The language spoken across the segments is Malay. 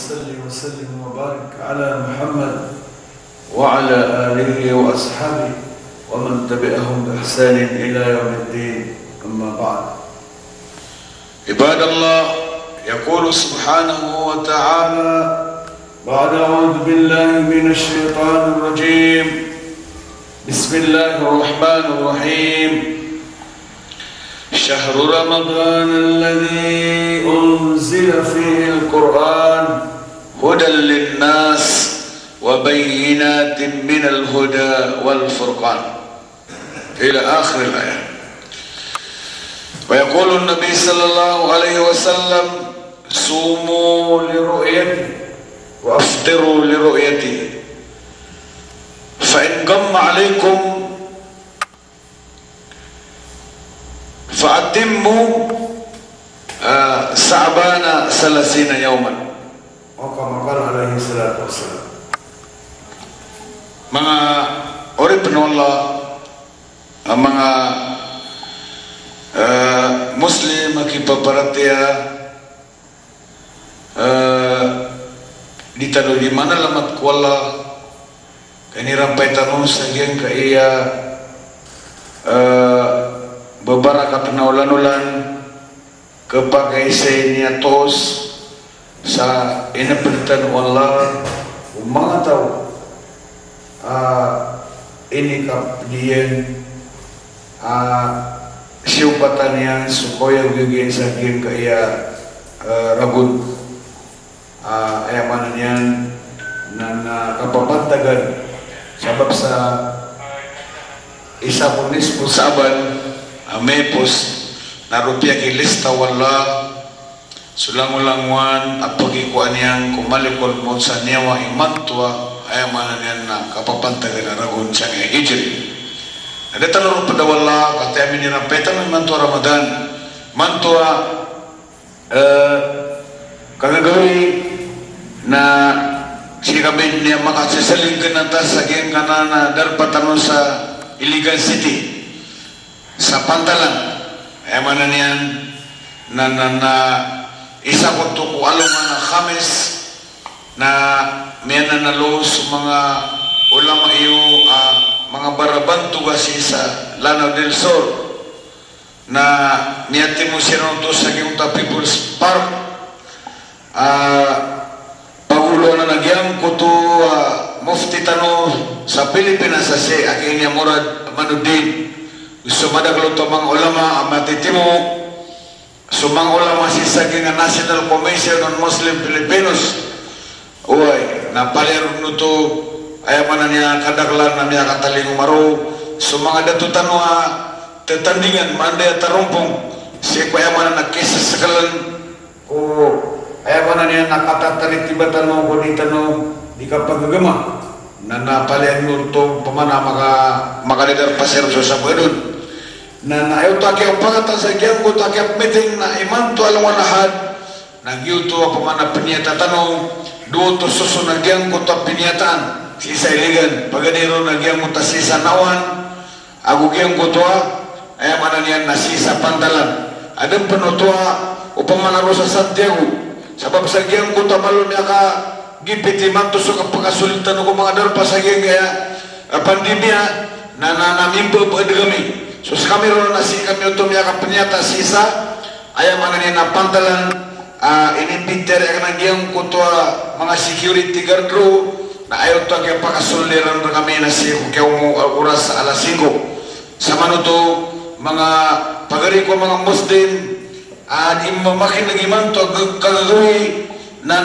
صل وسلم وبارك على محمد وعلى آله وأصحابه ومن تبعهم بإحسان إلى يوم الدين. أما بعد، عباد الله، يقول سبحانه وتعالى بعد أعوذ بالله من الشيطان الرجيم بسم الله الرحمن الرحيم شهر رمضان الذي أنزل فيه القرآن هدى للناس وبينات من الهدى والفرقان إلى آخر الآية. ويقول النبي صلى الله عليه وسلم صوموا لرؤيته وأفطروا لرؤيته فإن غم عليكم فأتموا شعبان 30 يوما. Maka alaihi salatu wassalam. Mga orip Allah, mga Muslim makipaparatia ditado di mana lamat kuala kani rampai tanu sagian ka iya beberapa penaulan-ulan kepakai niatos sa inapentan Allah mga tahu ini kapdian siupatan yang supaya gigin sagian ka iya ragun ayaman yan na kapapantagan sabab sa isa punis pusaban amepos na rupiah kilista wala sulang-ulangwan at pagikuan yang kumalikol mo sa niyawa imantua ayaman yan na kapapantagan na ragun sa hijri. Ada tanur pada wala kata amin rampetan mantua Ramadan mantua kagagawi na si kami niya makasasalingkan atas sa geng kanana darpatan sa Iligan City sa Pantalan ayaman niyan na isa ko to ko along na Khamis na mena na los mga ulama iyo mga barabantu basi sa Lanao del Sur na niyati mo siya to sa Giunta People's Park pagulo na nagyang ko to mufti tano sa Pilipinas sa si Aginia Murad Manudin gusto madaglo to mga ulama matitimo sumang ulama si saging National Commission on Muslim Filipinos uy napalir no to ayaman niya kadaglan na niya kataling umaro sumang datutan tetandingan manday tarumpong si ayaman na nakisa sakalan o ayaman niya nakatatalit tibatan mo kunitan mo di ka pagagama na napalian mo to pamana makadidar pasir sa buwan na ayaw takya pagatan sa giyang ko takya meeting na iman to alam lahad nagyuto pamana penyata tanong duo to susun na giyang ko ta penyataan sisa iligan paganiro na giyang mo ta sisa nawan agu giyang ko to ayaman niya na sisa Pantalan adem penutua upamana rosa Santiago sabab sa giyang ko ta malo niya ka gipiti manto sa kapagasulitan ko mga darpa sa giyang kaya pandemya na namimbo pa kami so kami ron nasi kami utom niya ka penyata sisa ayaman niya na Pantalan inimbiter yang nagiyang ko to mga security guard na ayaw to kaya pakasuliran kami na si kaya mo oras sa alas 5 sama no to mga pagari ko mga Muslim imamakin lagi man to kagagawi na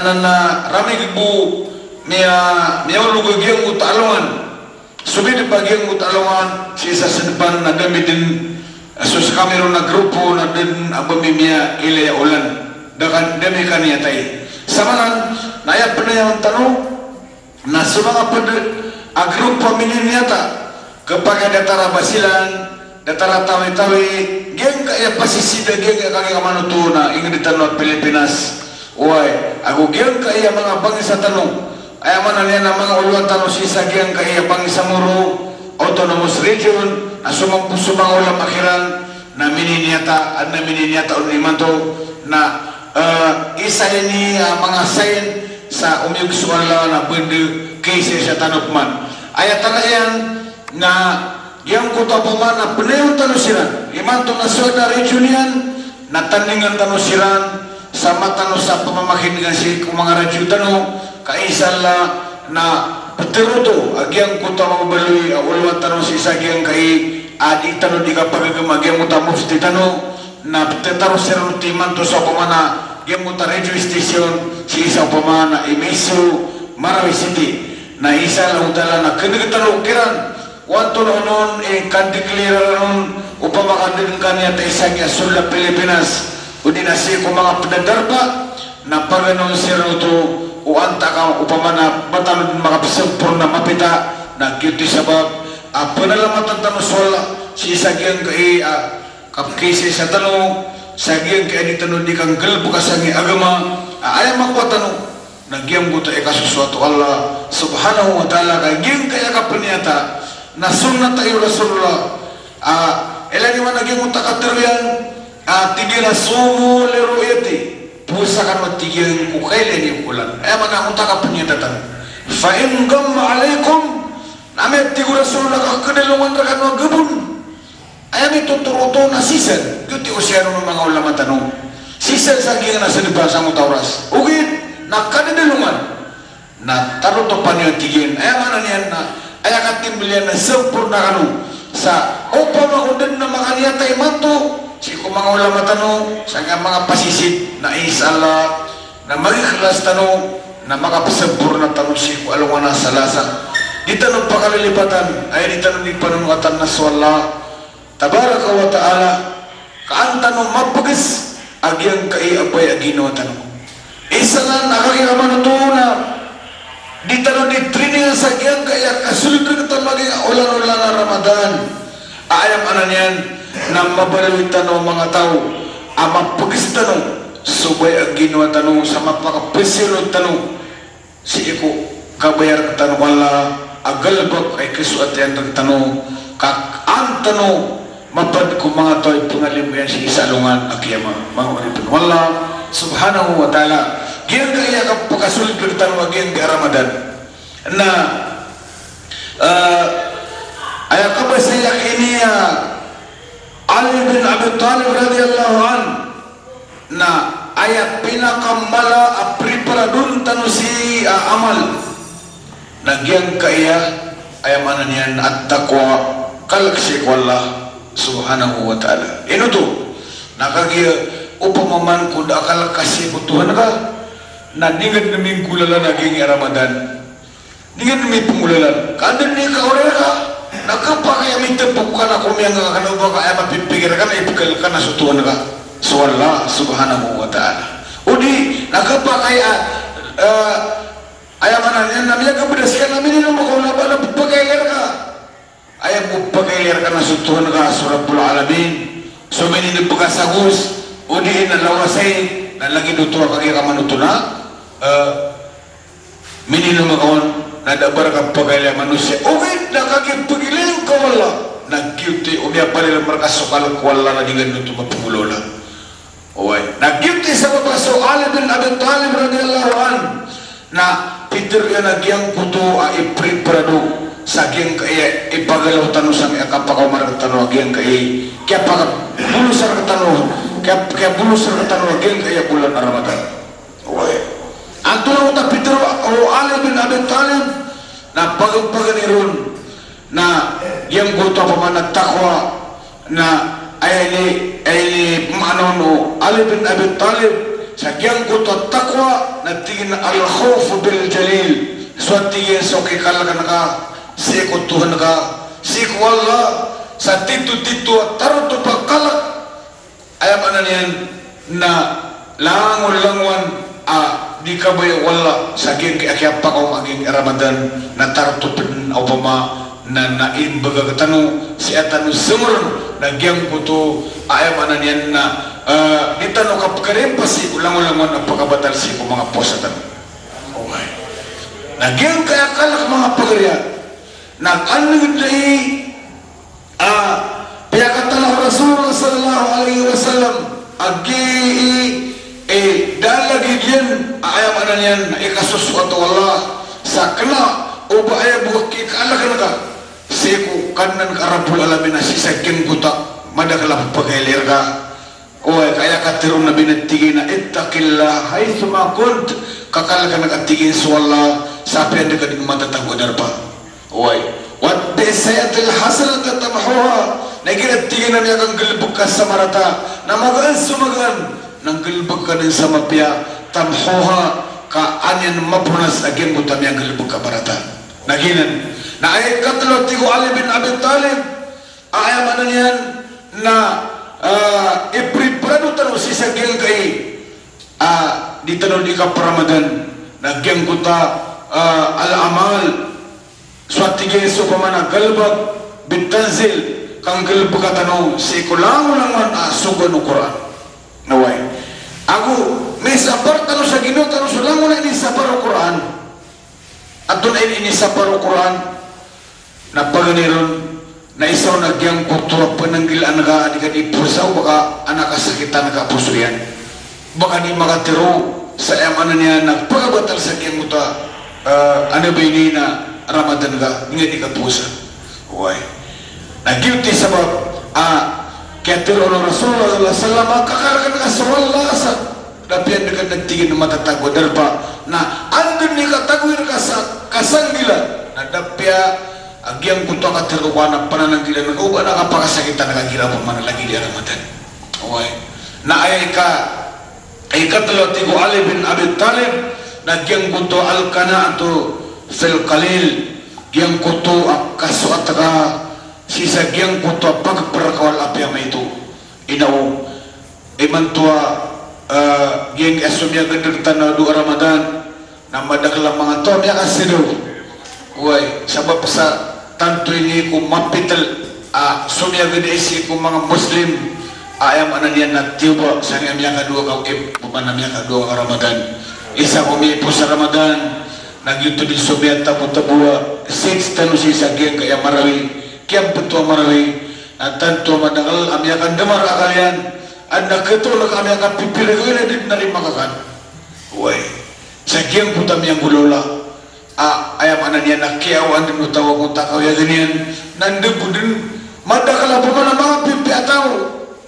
rami gibu niya ulugagiyang utalungan subid bagyang utalungan sisa sa depan na gamitin sus kami ron na grupo na din abamimia ilaya ulan dakan demi kaniya tayo samanan nayap na yung tanong na sa mga grupo minimiyata kapag datara basilan datara tawi-tawi geng kaya pasisida geng kaya kamanuto na ingin ditanong Pilipinas uy ako geng kaya mga bangsa tanong ayaman na niya na mga uluan tanong sisa geng kaya bangsa muro autonomous region asumang pusumang ulam akhiran na mininiata at na mininiata uniman to na isa ini mga sign sa umiyog suwala na benda kaysa sa tanupman. Ayat yan na yang kota paman na penayon tanusiran iman to na suwada regionian na tandingan tanusiran sama tanu sa pamamakin dengan si mga radyo tanu kaisala na peteruto agyang kota mabalui awalwan tanu si sagyang kai adi tanu di kapagagam agyang muta mufti tanu na tetarusiran timan to sa pamana agyang muta radio station si isa pamana imisu Marawi City na isa lang utala na kinagatan ukiran wanto noon kandikilira noon upang makandilin kanya ta isang yasula Pilipinas o dinasi ko mga pedadarba na paganon sira ito o anta ka upang na batalon makapisapur na mapita na kiti sabab panalamatan tanong sola si sagyang kay kapkisi sa tanong sagyang kay di tanong di kang galbo kasangi agama ayaw makuha tanong nagyang buta ikasuswato Allah subhanahu wa ta'ala kaging kaya kapanyata na sunnah tayo Rasulullah elagi man naging utakateryan tigil sumu liru'yati pusakan mo tigil kukailan yung kulan man ang utakapanyata tan fa in gamma alaikum namet tigil Rasulullah kakadalungan rakan mo gabun ayam itu turuto na sisan yuti usyano ng mga ulama tanong sisan sa giyang nasa nibasa mo tauras ugit nakadalungan na taruto pa niyo tigil man yan na ayakat timbilian na sempurna kanu sa upang makudan na makaniyata imanto si ko mga ulama tanong sa mga pasisid na isala na magikhlas tanong na makapasempurna tanong si ko alungan na salasa di tanong pakalilipatan ay di tanong di panunungatan na swalla tabaraka wa ta'ala kaan tanong mapagas agyang kaiabay agino tanong isa lang nakakiraman ito na di tanong di training sa kiyang kaya kasulid rin ito maging ulan-ulan na Ramadan ayam anan yan na mabalawin tanong mga tao mapagis tanong subay ang ginawa tanong sa mapakapesirod tanong si iko kabayar ka tanong wala agalbak ay kisuat yan ng tanong kakaan tanong mapad ko mga tao pangalim yan si isalungan akiyama mga uripin wala subhanahu wa ta'ala giyan kaya kapagkasulid rin tanong agyan kaya Ramadan na ayat apa saya yakini Ali bin Abi Talib radhiyallahu an na ayat pinakambala priparadun tanusi amal nagyang kaya ayamanan yan at taqwa kalaksik wallah subhanahu wa ta'ala ino to nakagya upamaman ko da kalakasi ko Tuhan ka na dingin namin kulala naging Ramadan dingin namin pengulalan kandan ni ka ore ka nakapakaya mitapok ka na kumiyang ka na ba kaya mapipigir ka na ipikal ka na sutuan ka so Allah subhanahu wa ta'ala udi nakapakaya ayamanan yan namin ka bedas ka namin nila makulaba na pagpagailir ka ayam pagpagailir ka na sutuan ka sa Rabbul Alamin so mininin pagkasagus udi nalawasay na lagi dutura kaya ka manutuna mininin makawon nadabar ka pagailir manusia okay nakakipagililing ka wala nag-guilty umiapalil markasukal ka wala na dingan nito mapungulola okay nag-guilty sa mapaso Ali bin Abi Talib radhiyallahu an na Peter yan nagyang kuto ipriprado saking kaya ipagalaw tanong sa kapakaw maragtano agyang kaya kaya pagbulusar ka tanong kaya bulusar ka tanong agyang kaya bulan na Ramadan okay ang tulong ta Peter o Ali bin Abi Talib na pagpaganirun na yang kuto pa man nagtakwa na ay maano Ali bin Abi Talib sa kiyang kuto takwa nagtingin na al-khawf bil jalil so tingin so kikala ka naka sikot Tuhan ka sikot Allah sa tito-tito at taruto pagkalak ayam anan yan na langon-langon di ka ba wala sa kiyang kiakyapa ko maging Ramadan na taruto pin upama na naimbaga katano si atano sumur nagyang kuto ayam anan yan na di tanong kapakarim pa si ulang-ulangon ang pagkabatal si ko mga posatan okay nagyang kaya kalak mga pagarya nag-anong dahil piyakatalah Rasulullah sallallahu alaihi wasallam agi dalagi diyan ayam anan niyan ikasuswatu Allah sa kena uba ay buak kikala ka seku kanan ka Rabbul Alamin asisagyan kuta madakala pagailir ka oy kaya katirong na binatigin na ittaqillah haitsu ma kunt kakala ka nakatigin sa Allah sabi ang ka din matatagwadar pa oy wat bisayatil hasanat tamhuha nagiratigin na niya kang gilbog ka sa marata na magaan sumagan nang gilbog ka din sa mapya tamhuha ka anyan mapunas agyan mo tamiyang gilbog ka marata naginan na ay katlo tigo Ali bin Abi Talib ayam ano niyan na ipriprado tanong si sagyan kay di tanong di ka Ramadan nagyang kuta al-amal swatige so pamana galbag bitanzil kang galbag ka tanong si kulango naman suga no Quran naway ako may sabar tanong sa Ginoo tanong sulango na ini sabar o Quran at doon ay ini sabar o Quran na paganiron na isaw nagyang kutura pananggilan ka di ka ipusaw baka anak kasakitan ka puso yan baka di makatiro sa emanan niya na pagabatal sa kiyang muta ano ba ini na Ramadan ka nga di ka pusa uway nag-guilty sabab kaya tiro ng Rasulullah sallallahu kakalakan ka sa wala sa dapian dekat nagtigin na matatagwa darpa na andun ni katagwir ka sa kasanggila na dapya agyang kuto ka tiruwa na panananggilan na uba na kapakasakitan na kagira pa man lagi di Ramadan okay na ay katlo tigo Ali bin Abi Talib na agyang kuto al-kana ato fil qalil gyang kuto kasuat ka sisa gyang kuto pagparakawal apya may ito inaw imantua gyang asumya gandirtan na do Ramadan na madaklang mga to niya kasido uy sabab sa tanto ini kung mapital sumya ganisi kung mga Muslim ayam ananian na tiba sa ngayam kadua kau pumanam yang kadua ka Ramadan isa kumipo sa Ramadan nagyuto di sumya tabu-tabua 6 tanu si sagyang kaya marawi kaya betul marawi tanto madakal amya kan demar akalian anda ketulak kami akan pipilih ko na din narima kakan uy sagyang putam yang gulola ayam ananian na kiawan din utawa kung takaw ya ganyan nandebu din madakala pa man ang mga pipi ataw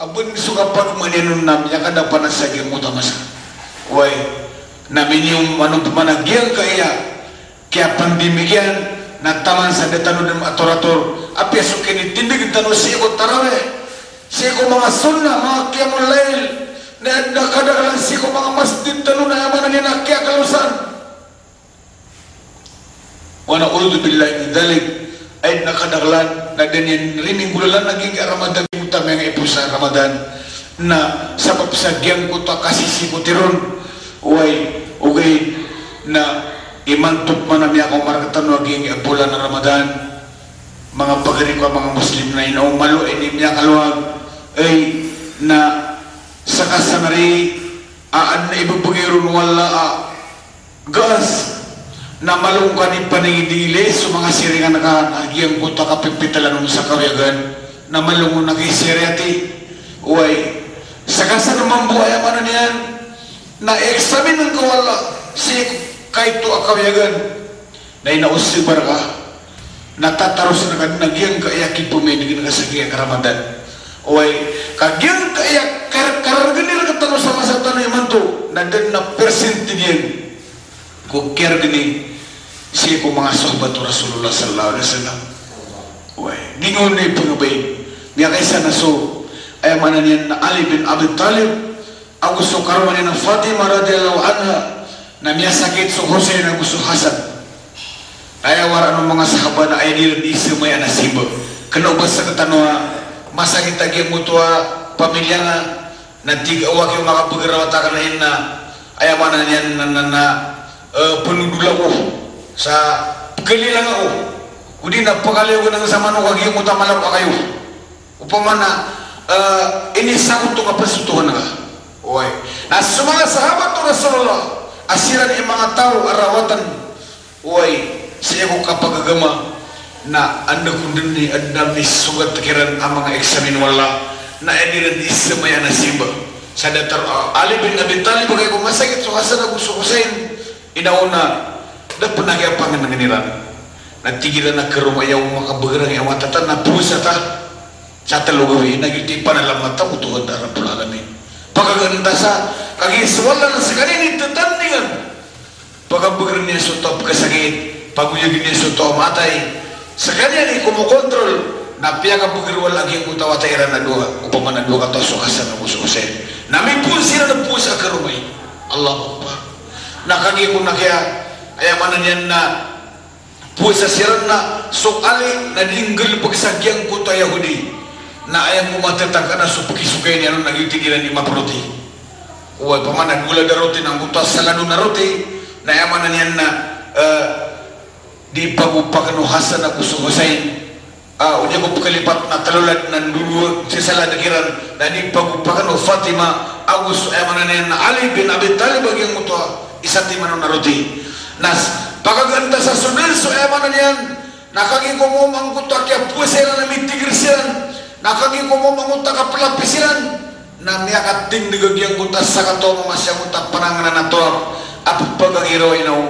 abun suka pa kumaninun namin ya kada pa na sagyang mutamasa uy namin yung anong pamanagyang kaya pandimigyan na taman sa detano ng ator-ator apya sukin itindig tanong siya ko taraweh siya ko mga sunnah mga qiyamul lail na nakadakalan siya ko mga masjid tanong na yaman niya na kaya kalusan wa na'udhu billahi min dhalik ay nakadakalan na ganyan riming gulalan naging Ramadan utang yang ipusa Ramadan na sabab sa giyang ko ta kasisi ko tiron okay na imantup man namin ako marakatan waging bulan na Ramadan mga pagari ko mga Muslim na inaong malo ini niya kaluwag ay na sa kasanari aan na ibubugiron wala gas na malong ka ni paningidili so mga siringan na nagyang kuta kapipitalan mo sa kawagan na malong mo nakisiriati uy sa kasanamang buhay man niyan na examine ng kawala si kahit to akawagan na inausibar ka natataros na ka nagyang kaiyaki puminig na kasagyan Ramadan uy kagyang kaiyak karganir ka tanong sa masa tanong iman to na din na persentigyan kung kergani siya ko mga sahabat Rasulullah sallallahu alaihi wasallam uy gingon na ipangabay niya kaysa na so ay manan yan na Ali bin Abi Talib ang gusto karuman ng Fatima radhiyallahu anha na miya sakit so Hussein ang gusto Hasan kaya wala ng mga sahabat na ay nila di sumaya na sibo kanubas sa katanwa masakit lagi ang mutua pamilya nga nagtigawag yung mga pagkarawatakan na yun na ayamanan yan na penudula ko sa kalilang ako kundi napakaliw ko ng sama nung wag yung muta malam ka kayo upaman na inisakot ito nga pasutuhan nga uy na sa mga sahabat to Rasulullah asiran yung mga tao arawatan uy siya ko kapagagama na anda kundin ni anda misugat takiran ang mga eksamin wala na eniran isamaya na simba sa datar Ali bin Abi Talib bagay ko masakit so Hasan ako so Hussein inauna da pernah kaya pangan nganiran natigiran na kerumah yaw makabegerang yaw matatan na pusa ta sa talugawi nagitipan alam mata utuhan da Rabbul Alamin pagaganda sa kagiswala na sa kanini tatandingan pagabegerang niya suto pagkasakit paguyagin niya suto matay sa kanya ni kumukontrol na piya ka pagirwal lagi ang utawatairan na duha upang manadua ka to sukasan na musukusin namin po sila na pusa kerumah Allah Akbar nakagi ko na kaya ayamanan yan na puasa siran na sokali na dinggel pagsagyang ko to Yahudi na ayang kumatatang ka na supaki-sukay niya nung nagitigilan ni maproti uway pamanag gula da roti ng butas sa lano na roti na ayamanan yan na di pagupakan uhasan na kusuhusayin unya ko pagkalipat na talulad ng dulu sisala nagiran na di pagupakan o Fatima Agus ayamanan yan na Ali bin Abi Talib bagyang muto isati man na roti nas pagaganda sa sunil so ayamanan yan nakagi ko mo mangkuta kaya puwesera na mitigirsiran nakagi ko mo manguta ka pelapisiran na miyakating digagyang kutas sa kato mamasya kuta pananganan na to at pagagiraw inaw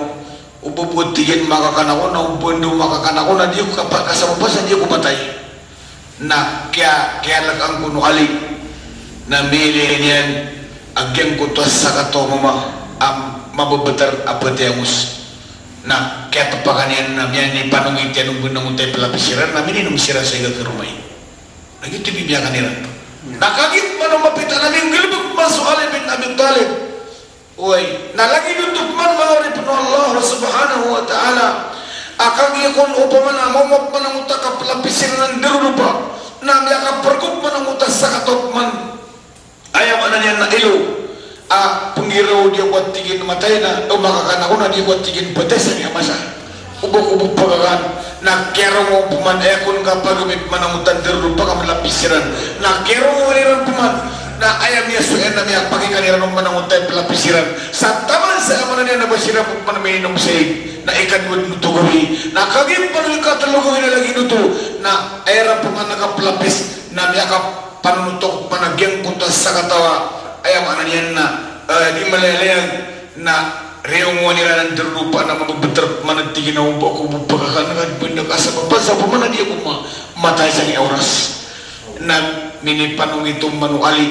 upuputigin makakanako na upundo makakanako na diyo kasampasan diyo kumatay na kaya lagang kuno alik na mili niyan agyang kutas sa kato mababatar apatiamus na kaya tapakanian na miyan ni panungit yan nung bunangutay pelapisiran na mininong sira sa iga kerumay nagito bibiyakan nila nakagit man ang mapita namin gilbog maso Ali bin Abi Talib uy nalagi nutuk man maharip na Allah subhanahu wa ta'ala akagi kon upaman na mamap man ang utak ka pelapisiran ng dirurupa na miya ka pergup man ang utak sa katop man ayaw man yan na ilo penggiraw dia buat tigin matay na o makakana ko na dia buat tigin petesan yang masa ubuk-ubuk pagagan na kero mo puman ekon kapag may manamutan dirupa ka malapisiran na kero mo maniran puman na ayam niya suyan na niya pagkikaniran ng manamutan pelapisiran sa taman sa amanan niya na basira po manaminom sa na ikan mo nutugawi na kagim panuloy ka talugawi na lagi nuto na ayara puman nakapelapis na niya ka panunutok panagyang punta sa katawa ayam anan yan na di malalayang na reyong wanira ng dirupa na mababatar managtigin na umpa ko bupagakan na pinagasa papasa pumana di ako matay sa oras na minipanong itong manuali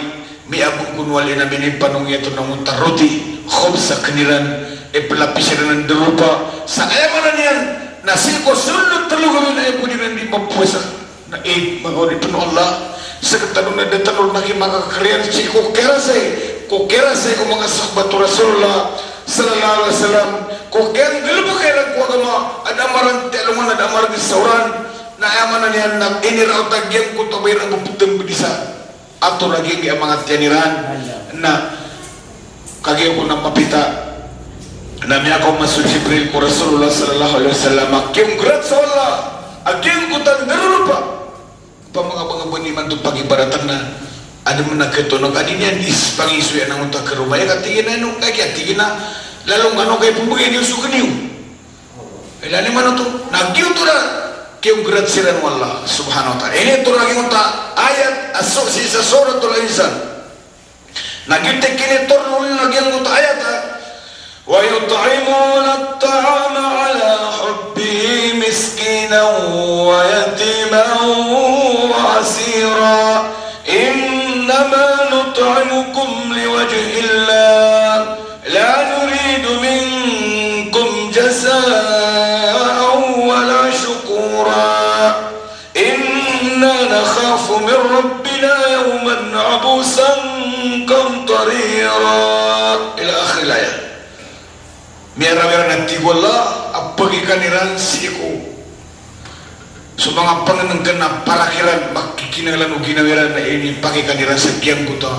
may abong kunwali na minipanong ito ng untaroti khob sa kaniran pelapisiran ng dirupa sa ayam anan yan na siko sulot talugawin na ipo din di mapuasa na magawin ito Allah sa katanong na datanong na kimakakariyan si kukera say o mga sahabat Rasulullah sallallahu alaihi wasallam kukera gilbo kailan ko agama adamaran telungan adamaran di sauran na ayamanan yan na iniraw tagyang ko tabayar ang buputang bedisa ato lagi ang mga tiyaniran na kagaya ko ng mapita na miya ko masul Jibril ko Rasulullah sallallahu alaihi wasallam akyong grat sa Allah akyong kutan darurupa mga buniman itong pag-ibaratan na ada mo nagkatunog adinyan is pangisuyan ng unta kerumaya katigin na nung kaya tigin na lalong ano kayo pumugay niyo suka niyo ilani man ito nagyo ito na kayong gratsiran mo Allah subhanahu wa ta'ala ini ito lagi unta ayat asok si isa suratul insan nagyo tekin ito lagi ang unta ayat wa yut'imuna at-ta'ama ala hubbihi miskinan wa yatiman wa asira إنما نطعمكم لوجه الله لا نريد منكم جزاء ولا شكورا إنا نخاف من ربنا يوما عبوسا قمطريرا إلى آخر الآية miyara-miyara nanti wala apagi kaniran siku so mga pangananggan na parakiran makikinalan o ginawiran na ini pakai kaniran sa biyang kuta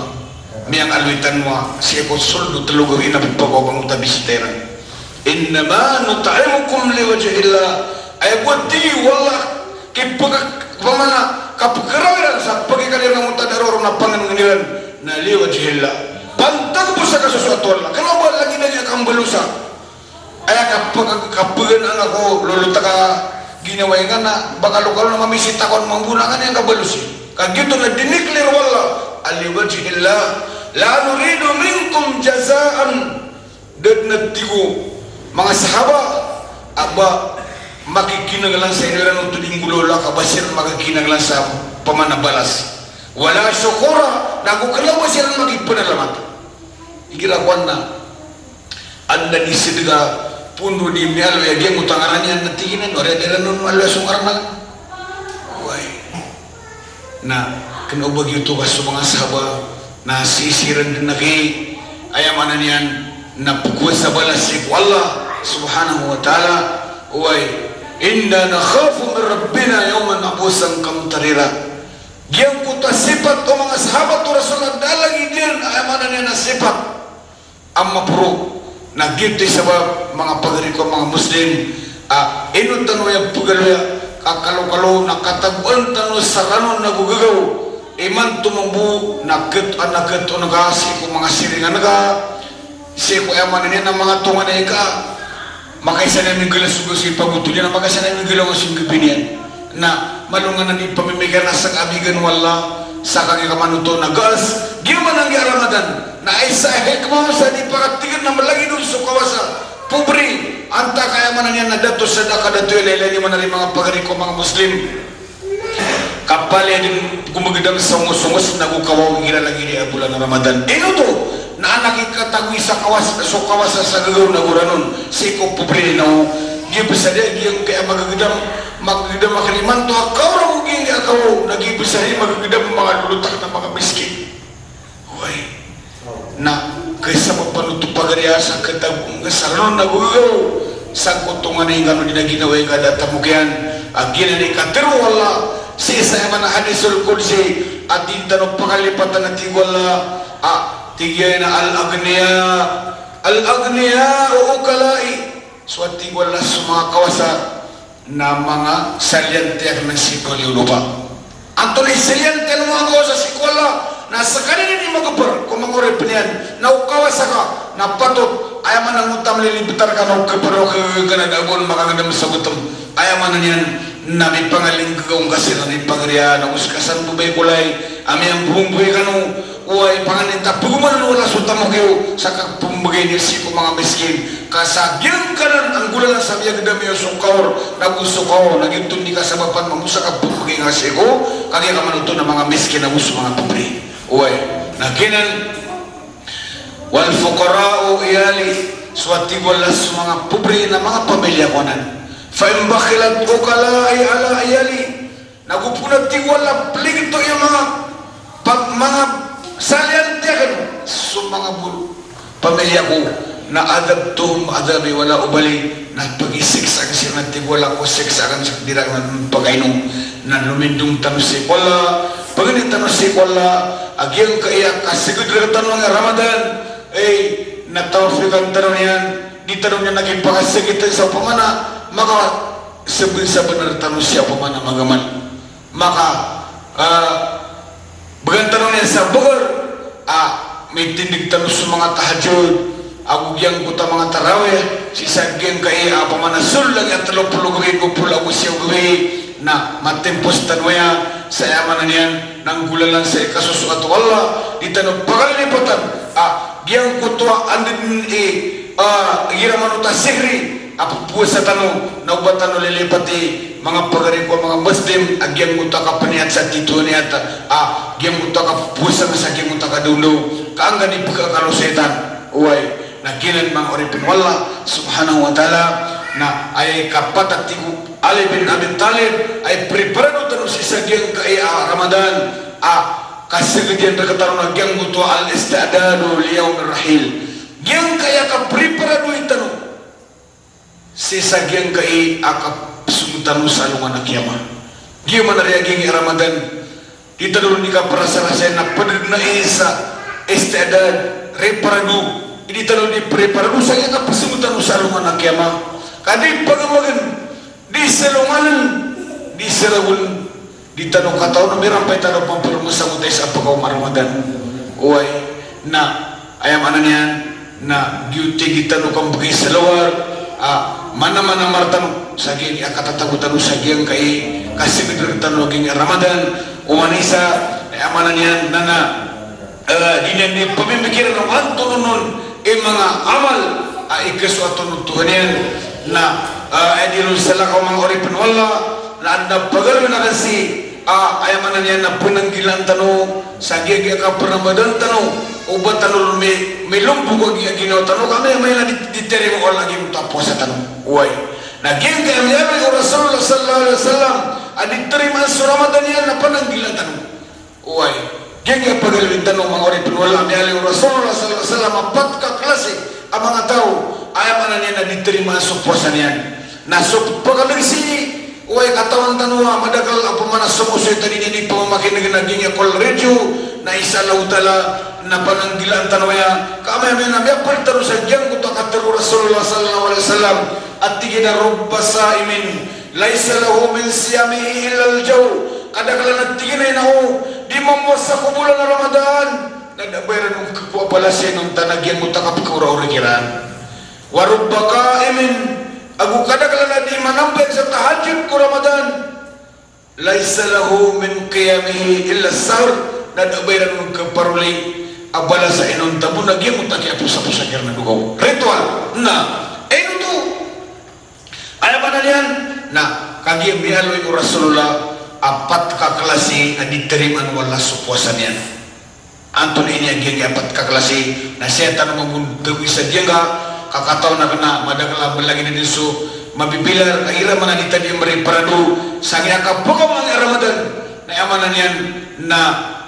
miyang alwitan mo siya ko suldo talugawin na pagpagawang utabisiteran innama nutaimukum liwajahillah ay buat di wala pamana kapagkarawiran sa pakai kaniran ng utanaroro na panganangiran na liwajahillah pantag mo sa kasusuatu Allah kalau ba lagi na niya kang balusa ay kapagan ang ako luluta ka ginaway nga na baka lokal na mamisita ko manggunakan yung kabalusin kagito na diniklir wala aliwajihillah la nuridu minkum jazaan dat nagtigo mga sahabat aba makikinagalan sa iniran ng tulinggulola kabasir makikinagalan sa pamanabalas wala syukura nagukalawa sila magigpanalamat igirakuan na anda di sedega pundo di mialo ya dia ngutangaran yan natiginan ora nun malo sungaran na way na kena begitu kas mga sahabat na sisiran din nagi ayamanan yan na pukul sa balas si Allah subhanahu wa ta'ala way inna nakhafu min rabbina yawman abusan kamtarira yang kuta sifat o mga sahabat o Rasulullah dalagi din ayamanan yan na sifat amma puro nagiti sabab mga pagari ko mga Muslim inun tanu yang pagaloya kakalo-kalo nakataguan tanu saranon nagugagaw iman tumumbu nakit o nagasi ko mga siringan naga siya ko ayamanan yan na mga tungan na ika makaisa namin gila sugusin pagutulyan na makaisa namin gila ngasin kapinian na malungan na di pamimigyan na sa kabigan wala sa kagikamanuto na gas gimana ang Ramadan na isa hekma sa di pakatigan na malagi doon sa kawasa pubri anta kayamanan yan na dato sa dakadato ilalani man na rin mga pagariko mga Muslim kapal yan gumagidang sungos-sungos na gukawaw gira lagi di bulan Ramadan ino to na anak ikatagwi sa kawasa sa gagaw na guranon siko pubri na dia bisa dia kaya magagidam makaliman to akaw na muging akaw nagibisa dia magagidam mga lulutak na mga miskin way na kaysa mapanuto pagariya sa katagong kasaranon na gugagaw sa kutungan na yung gano'n din na ginaway kada tamugyan agyan na ikatiro wala si isa yung mga hadisul kudsi at din tanong pakalipatan na tigwala tigyan na al-agniya o ukalai so at tigwala sa mga kawasa na mga salyantiyak ng sikol yung lupa ang tuloy salyantiyak ng mga kawasa sikwala na sa kanina ni magapar kung mangurip niyan na ukawasa ka na patot ayaman ang utam lilibitar ka na ukaparo kaganadagon makagandam sa gutom ayaman na niyan na may pangaling kagawang kasi na may pagriya na uskasan bubay kulay ami ang bumbuhay ka no uway panganinta puguman na wala sulta mo kayo sa kapumbagay ni si mga miskin kasagyan ka na ang gulan sa biya gadami yung sukawar na gusto ko nagintun ni ka sa bapan mamusa ka pumbagay nga siya ko kaya ka manuto na mga miskin na gusto mga pabri uway nakinan wal fuqara'u iyali swati walas mga pubri na mga pamilya ko nan fa imbakhilat ukalai ala iyali nagupunat ti wala pligto yung mga salian tiyakan so mga pamilya ko na adabtuhum adabi wala ubali na pag-isiksa kasi na ti wala ko siksakan sa dirang ng pag-ainong na lumindong tanusik wala pagani tanusik wala agyang kaya kasigod na tanong nga Ramadan natawfikan tanong yan di tanong niya naging pagkasagitan sa pamana maka sabi-sabi na tanong siya pamana magaman maka bagan tanong niya sa Bogor may tindig tanong sa mga tahajud agugyang kuta mga tarawih si sagyang kaya pamana sulang at 30 gabi ko pula ko siya gabi na matempos tanwaya sa yaman na niyan nang gulalan sa ikasusukat wala di tanong pagalipatan giyang kutwa andin gira manuta sihri apupuwa sa tanong naubatan o lilipati mga pagari ko mga Muslim agyang kuta kapaniat sa tito niya giyang kuta kapupuwa sa giyang kuta kadulo kaangga di pagkakalusetan uway nagilan mga oripin wala subhanahu wa ta'ala na ay kapatat tigo Ali bin Abi Talib ay preparado tanong si sagyang kaya Ramadan kasi gadiyan nagkatarong na giyang guto al-istadado liyaw rahil giyang kaya ka preparado itanong si sagyang kaya akapsungutan sa lungan na kiyama giyang manariyaging Ramadan itanong ni ka para sa rasay na padag na isa istadad preparado itanong ni preparado sa iya kapsungutan sa lungan na kiyama kadi pagamagan di selunganan di serawun di tanong kataw na meron pa'y tanong pampulungan tayo sa pagkaw Ramadan uway na ayam anan yan na giuti gitanong kang bagay sa luar mana-mana martanong saging akatatagutan sa giyang kay kasi biglang ging Ramadan umanisa ayam anan yan na di pamimikiran ng antunon mga amal aikas suatu nutuhanin na adilul salah kau mangoripin wala na anda pagal na kasi ayamanan niya na penanggilan tanu sagya ka Ramadan tanu ubat tanu may lumpo ko ginaw tanu kami may na diterima ko lagi puasa tanu uy naging kami Rasulullah sallallahu alaihi wasallam diterima Ramadan niya na penanggilan tanu uy gengya pagalwin tanong mga oripin wala miyali Rasulullah sallallahu alaihi wasallam apat ka klase ang mga tao ayamanan niya na diterima sa puasa niyan na so pagaligsi uy katawan tanong madakal ang pamanas sa musoy tadi niya pamamakin na ginaging kol radio na isa lautala na pananggilaan tanong niya kami na may apartaro sa gyan kuta kataro Rasulullah sallallahu alaihi wasallam at tigina rubba saimin laisa lahu min siyamihi illa al-jaw kadakala nagtigina na di memuasa ko bulan Ramadan nagdabayran ng kapapalasin ng tanagyan mo takap kaura-ura-kiran warubba kaimin agu kadakala na di manambay sa tahajud ko Ramadan laisa lahu min qiyamihi illa sahur nagdabayran ng kaparuli abala sa inon tabu nagyan mo taki apusa-pusa kirna dugaw ritual na ino to ayaw ba na yan na kagiyang mihaloy ko Rasulullah apat ka klase na diterima wala sa puasa niya. Anton ini yang apat ka klase na siya tanong mamundawi sa diya nga kakataw na kana madagala malagi na niso mabibilar kahira man na tadi mariparado sa ka pagkamang Ramadan na amanan yan na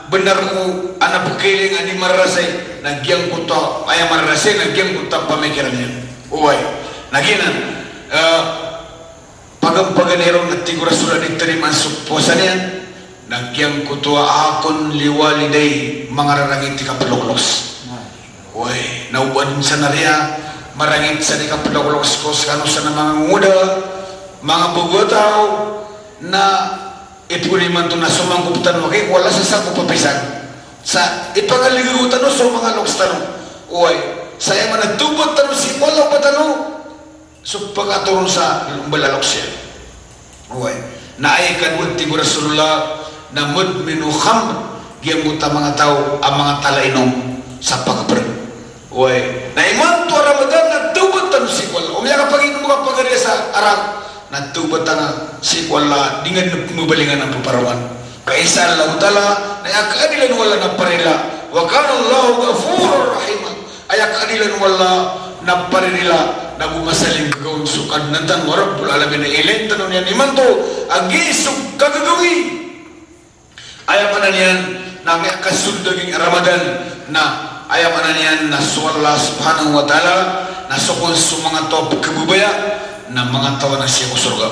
benar ko anak pukiling ani marasay nagyang ko to ay marasay nagyang ko to pamikiran niya. Uway naginan pagampaganero na tigura sura diterima puasa niya nagyang kutua akon liwaliday mga rarangit ti kapaloklos uy nauban sa nariya marangit sa di kapaloklos ko sa sa mga nguda mga bugotaw na ipuliman to na sumangkupitan mo kay wala sa sako papisan sa ipagaligotan no so mga loks tanong uy saya man nagtubot tanong si wala pa tanong so pagkaturon sa balalok siya uy naaikan mo tigo Rasulullah na mudminu khamr giyamuta mga tao ang mga talainom sa pagper uy naiman to Ramadan nagtubot tanong si wala umiya kapag inom ka pagkariya sa Arab nagtubot tanong si wala dengan mabalingan ng paparawan kaisa Allah ta'ala na akadilan wala na parila wa kana Allahu ghafurur rahim ay akadilan wala na parinila nagumasaling gagawin sukan nantan warabbul alamin na ilen tanong niya iman to agisog kagagawi ayamanan yan na may kasundaging Ramadan na ayamanan yan na suwala subhanahu wa ta'ala na sukon sa mga to kabubaya na mga tawa na siya kusurga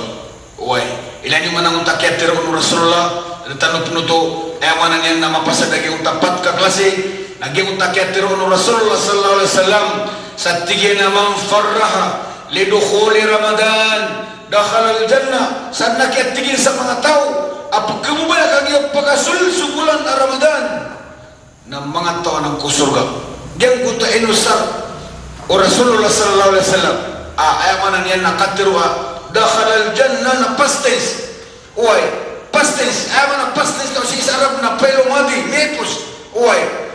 uway ilan yung manang untakyat tira kung Rasulullah tanong pinuto ayamanan yan na mapasadaging untapat ka klase naging untakyat tira kung Rasulullah sallallahu alaihi wasallam sa tigina man farraha lidukhuli Ramadan dakhala al-jannah sa nakitigin sa mga tao apagkabubaya kagiyang pagkasul sugulan na Ramadan ng mga tao ng kusurga diyan kuta inusar o Rasulullah sallallahu alaihi wasallam ayamanan yan nakatiruha dakhala al-jannah na pastes uy pastes ayamanan pastes daw si Arab na pelomadi mepos uy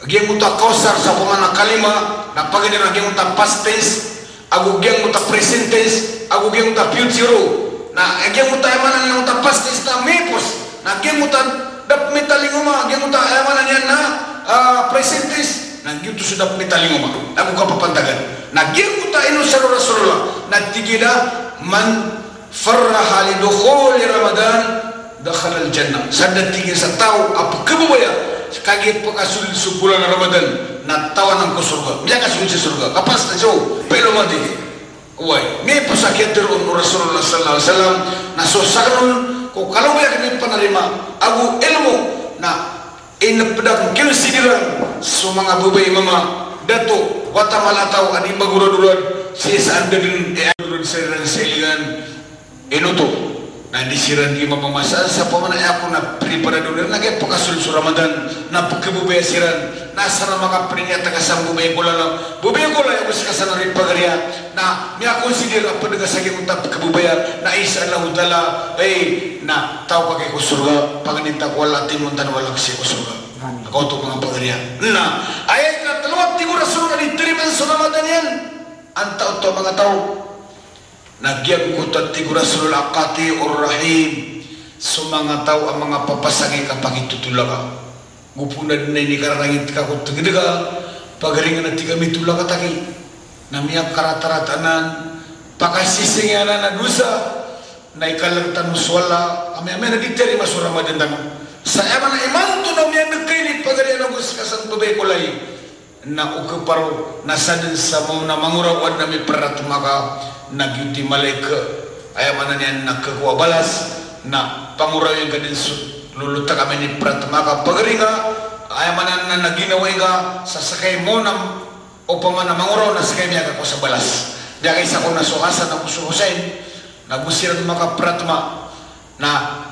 Geng muta kausar sa pemana kalima na pagin na geng muta pastes agu geng muta presentes agu geng muta futuro na geng muta emana yang muta pastes na mepos na geng muta dap metalinguma geng muta emana yan na presentes na gitu sudah metalinguma agu kapapantagan na geng muta inu saru Rasulullah na tigida man farraha lidukhuli Ramadan dakhala al-jannah sadda tigil sa tao apa kebubaya kagit pagkasul sa bulan Ramadan na tawa ng kusurga miya kasul sa surga kapas na siyo pero mati uway may pasakit doon Rasulullah sallallahu alaihi wasallam na susakaron kung kalau may kami panarima agu ilmu na inapadak kinsidiran sa mga bubay mama dato watamalataw ani magurad-urad siya saan din sa ilingan inuto na disiran di mamamasa sa pamana ako na preparado na kaya pagkasul sa Ramadan na pagkabubaya siran nasa na mga prinyata kasang bubay ko lang ako sa kasana rin pagariya na niya konsider ang panagasagin kong pagkabubaya na isa Allah Ta'ala ay na tao pa kay kusurga paganinta ko wala timuntan walang siya kusurga Kau tu mga pagarian. Nah, ayat katalawat tigo Rasul na diterima sa Ramadan yan. Anta to mga tao. Nagyan ko ta tigo Rasul akati or rahim. So mga tao ang mga papasangay kapag itutulaga. Gupunan na ini karangit ka ko tagdaga. Pagaringan na tiga mitulaga taki. Namiyak karataratanan. Pakasisingyanan na dusa. Na ikalagtan muswala. Ami-ami na diterima sa Ramadan tanong. Sa eman iman to na miyan nagkainit pagarian agus kasan tubay kulay na ukaparo nasadin sa mga na mangurawan na may pratumaka nagyuti malaika ayaman na niyan nagkakuha balas na pangurawin ka din luluta kami ni pratumaka pagaringa ayaman na naginaway ka sa sakay mo na o paman na manguraw na sakay miyaga ko sa balas diya kaysa ko nasukasan na kusuhusain nagusiran maka pratuma na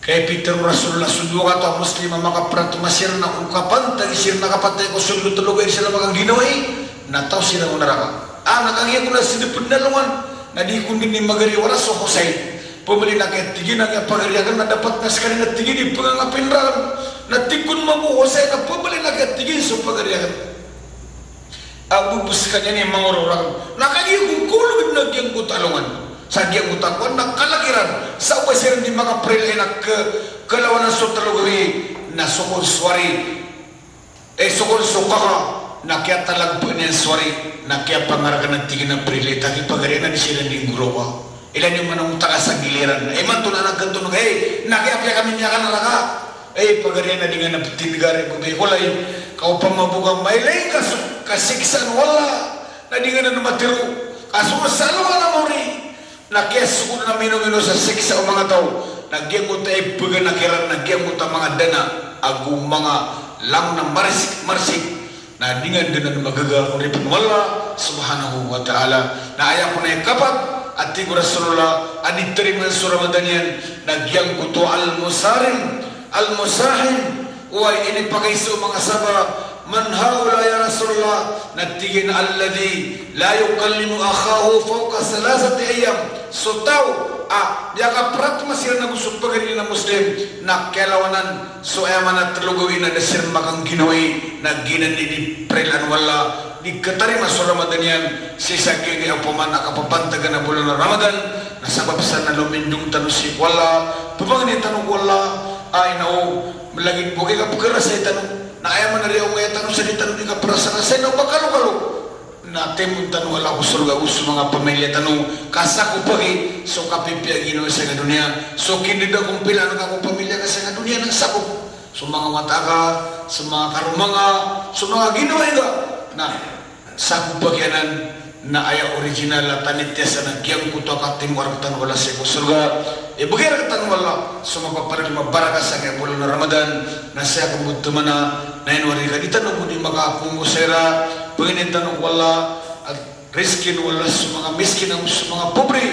kay Peter Rasulullah suduka to muslim maka pratumasir na ukapan tagisir na kapatay ko sulo tulugay sila magang ginaway nataw sila ng neraka nakangya ko na sinipundalungan na di kundin ni magari wala so Hussein pumili na kaya tigin na kaya pagariagan na dapat na sekali na tigin di pangangapinran na tikun mo po Hussein na pumili na kaya tigin so pagariagan bubus kanya ni mga orang nakangya kong kulubid na kiyang kutalungan sagyang utakwan na kalakiran sa uwasiran di mga prelay na kalawanan so talugari na sukon swari sukon sukaka na kaya talagpo niyan swari na kaya pangarakan ng tigin ng prelay taki pagari na di sila di gurowa ilan yung manang utaka sa giliran man to na nagkantunog na kaya kami niya ka nalaka pagari na di nga napitinigari ko may kulay kau pamabugang mailay kasiksan wala na di nga na namatiro kaso masalo ka na mori nakias ko na mino-mino sa siksa o mga tao nagyang mo tayo baga nakiran nagyang mo ta mga dana agong mga lang na marsik na dingan dana na magagal ko rin wala subhanahu wa ta'ala na ayaw ko na yung kapat at tigo Rasulullah aniterima sa Ramadan yan nagyang ko to al-musahim uway inipakaiso mga sabah man haula ya Rasulullah natigin alladhi la yukallimu akhahu fawqa salasati ayyam so tao yaka pratma sila na gusto pagari na muslim na kailawanan so ayaman at lugawin na nasir makang ginaway na ginanini prelan wala di katarima sa Ramadan yan si sakigi ang puman nakapapantaga na bulan na Ramadan nasabab sa nalumindong tanusik wala pupangin tanong wala ay nao malaging bukay ka pagkara sa itanong na ayaman na rin ang mga tanong sa itanong di ka perasa na sa ino bakalo-kalo na temong tanong wala ko surga uso mga pamilya tanong kasaku pagi so kapipia ginawa sa nga dunia so kinida kong pila ng akong pamilya ka sa nga dunia ng sakop so mga wataka sa mga karumanga so mga ginawa nga na sakop pagyanan na ayaw original at tanitya sa nagyang kuto kating waragtan wala sa surga bagay ragtan wala so mapaparil mabaraka sa kaya bulan na Ramadan na siya kumutuma na inwari ka di tanong mo di makapumusera panginin tanong wala at riskin wala sa mga miskin ang sa mga pobre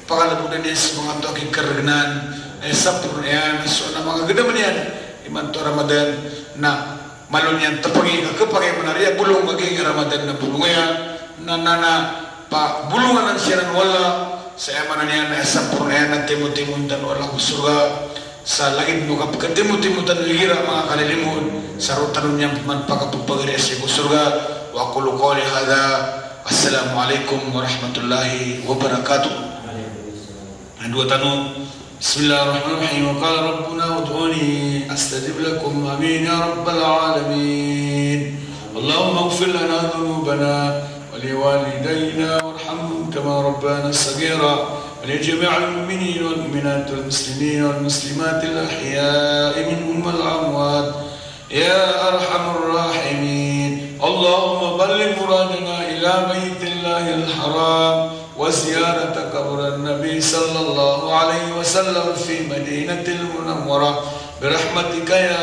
pakalabunan niya sa mga toking karagnan sapur yan so na mga gadaman yan iman to Ramadan na malon yan tapagin ka kapagay manariya bulong maging Ramadan na bulong yan na pa bulungan ng siya wala sa emanan niya na sampurna na timu-timuntan wala ko surga sa langit mo kapag timu-timuntan ligira mga kalilimon sa rutan niya man pagkapagpagari sa surga wa qulu qawli hadha assalamualaikum warahmatullahi wabarakatuh ang dua tanong bismillahirrahmanirrahim wa qala rabbuna ud'uni astajib lakum amin ya rabbal alamin Allahumma ighfir lana dhunubana ولوالدينا وارحمهم كما ربانا صغيرا ولجميع المؤمنين والمؤمنات والمسلمين والمسلمات الأحياء منهم والأموات يا أرحم الراحمين اللهم بلغ مرادنا إلى بيت الله الحرام وزيارة قبر النبي صلى الله عليه وسلم في مدينة المنورة برحمتك يا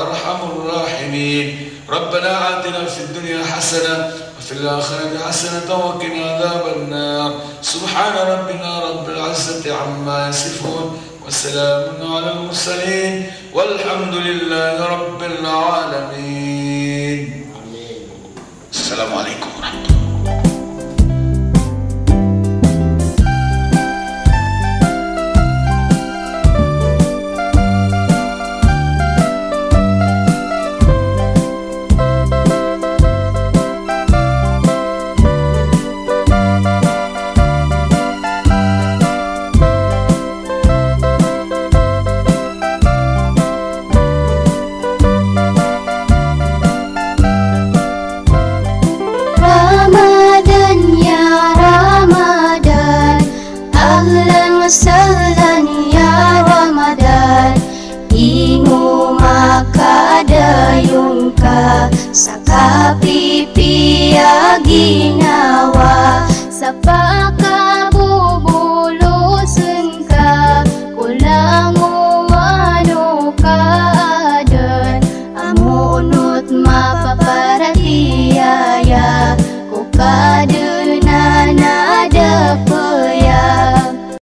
أرحم الراحمين ربنا آتنا في الدنيا حسنة وفي الآخرة حسنة وقنا عذاب النار سبحان ربنا رب العزة عما يصفون وسلام على المرسلين والحمد لله رب العالمين السلام عليكم ورحمة الله Happy Pia ginawa sa pagka